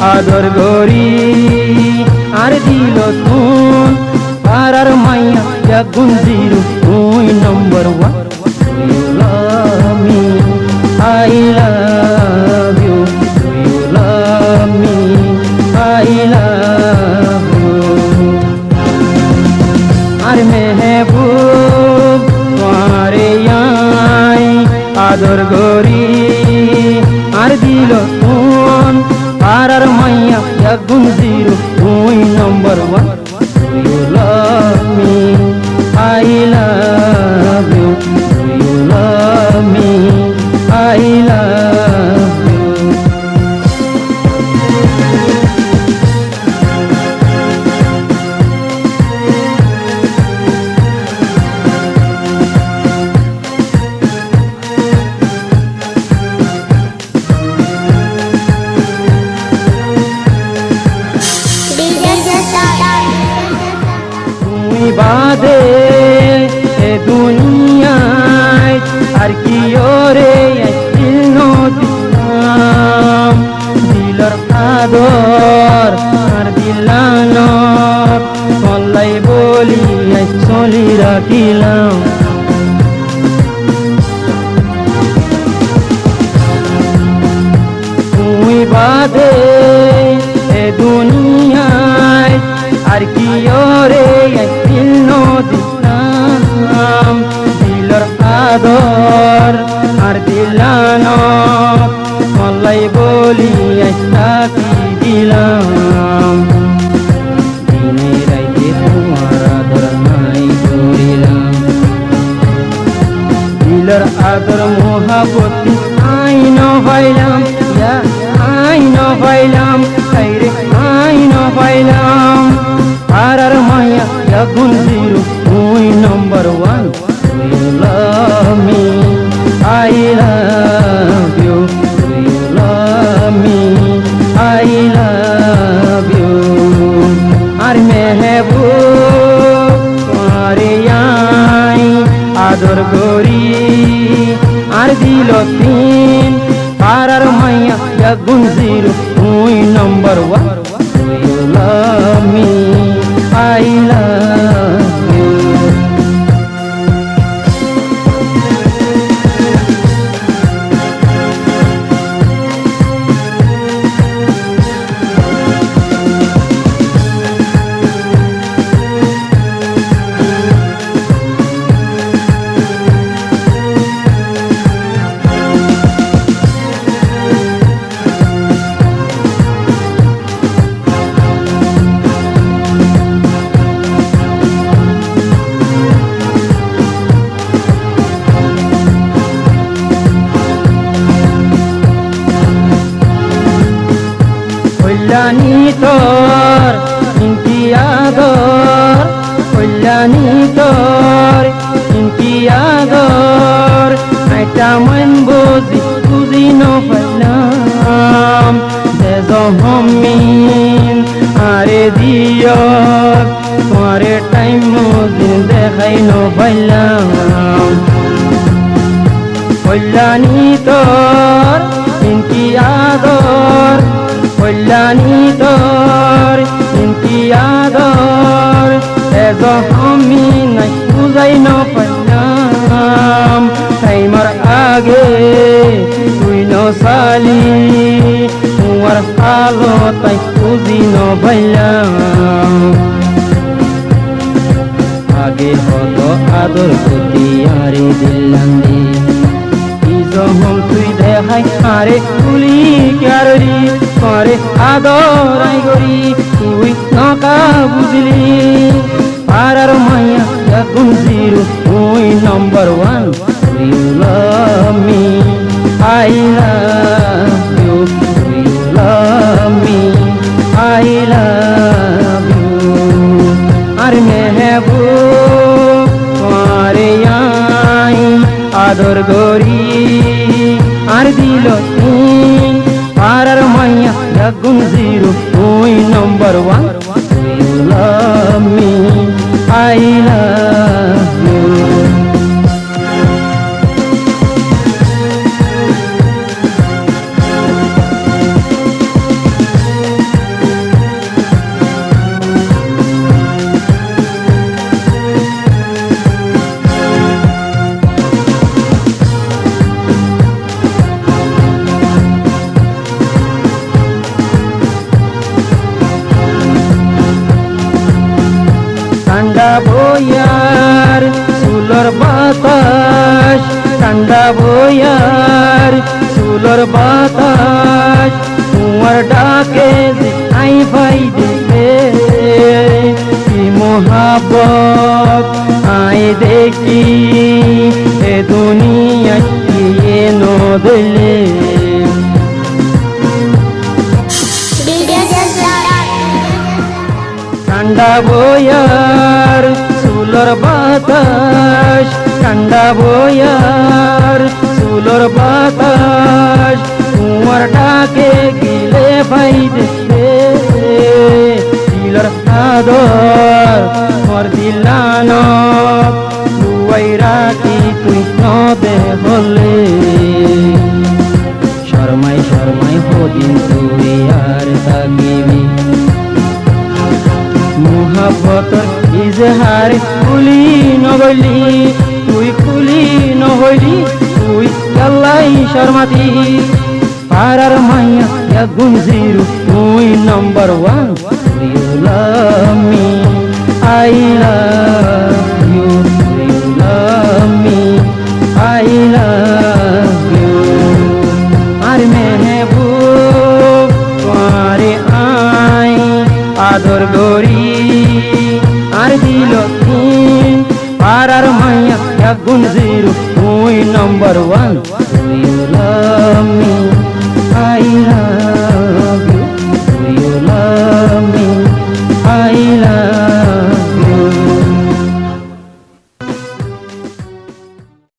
আদর গরি আর দিল তুন পারার মাইয়া জাগুন জিরো তুই number one you love me I love you you love me I love you আর মেহবুব তোমারে আই আদর গরি আর দিল তুন পারার মাইয়া জাগুন জিরো তুই number one you love me I love you you love me I love you তুমি বাদে এ দুনিয়ায় আর কি ওরে দিল নদিলাম দিলর আদর আর দিলানো কল্লাই বলি চলি রাখিলাম তুমি বাদে এ দুনিয়ায় আর কি ওরে দিল নদিলাম দিলর আদর আর দিলানো কল্লাই বলি রাখি দিলাম দিনে রাইতে তোমার আদর নাই করিলাম দিলর আদর মোহাবত আইন পাইলাম আইন পাইলাম রে আইন পাইলাম পারার মায়া জাগুন জিরো তুই number one you love me I love you you love me I love you আর মেহবুব তোমারে আই আদর গরি আর দিল তিন পারার মাইয়া জাগুন জিরো তুই number one you love me I love you Kalyani তোর ইনকি আদর কল্যাণী তোর ইনকি আদর আইটা মন বুঝি বুঝি নফলাম জহমিন আরে দিও তোমারে টাইম মুদিন দেখাই নফলাম কল্যাণী তোর ইনকি আদর কল্যাণী তোর ইনকি আদর আমি নাই বুঝাই নপাইলাম টাইমার আগে তুই নসালি তোমার আলো তাই বুঝি নপাইলাম আগে হত আদর প্রতি আরে দিলাম যখন তুই দেখাই আরে তুলি কারি করে আদর আই করি তুই নকা বুঝলি পারার মাইয়া জাগুন জিরো তুই number one you love me I love you you love me I love you আর মেহবুব তোমারে আই আদর গরি আর দিল তুই পারার মাইয়া জাগুন জিরো তুই number one you love me I love you ঠান্ডা বইয়ার চুলোর বাতাস, ঠান্ডা বইয়ার চুলোর বাতাস, তোমার ডাকে যে আই ভাই দিতে কি মোহাবত আয় দেখি এ দুনিয়া কি নদলে। ঠান্ডা বইয়ার চুলোর বাতাস, ঠান্ডা বইয়ার চুলোর বাতাস, তোমার ডাকে গিলে ভাই দেখতে দিলর আদর মোর দিলান লুয়াই রাখি তুই নদে হলে। শর্মাই শর্মাই হদিন তুই আর থাকিবি মোহাব্বতর ইজহার খুলি নগলি, তুই খুলি নহলি তুই আল্লাই শর্মাতি। পাড়ার মাইয়া গুণ জিরো তুই number one, you love me I love you, you love me I love you. আর মেহবুব তোমারে আই আদর গরি আর দিল তিন। পাড়ার মাইয়া গুণ জিরো তুই number one, you love me.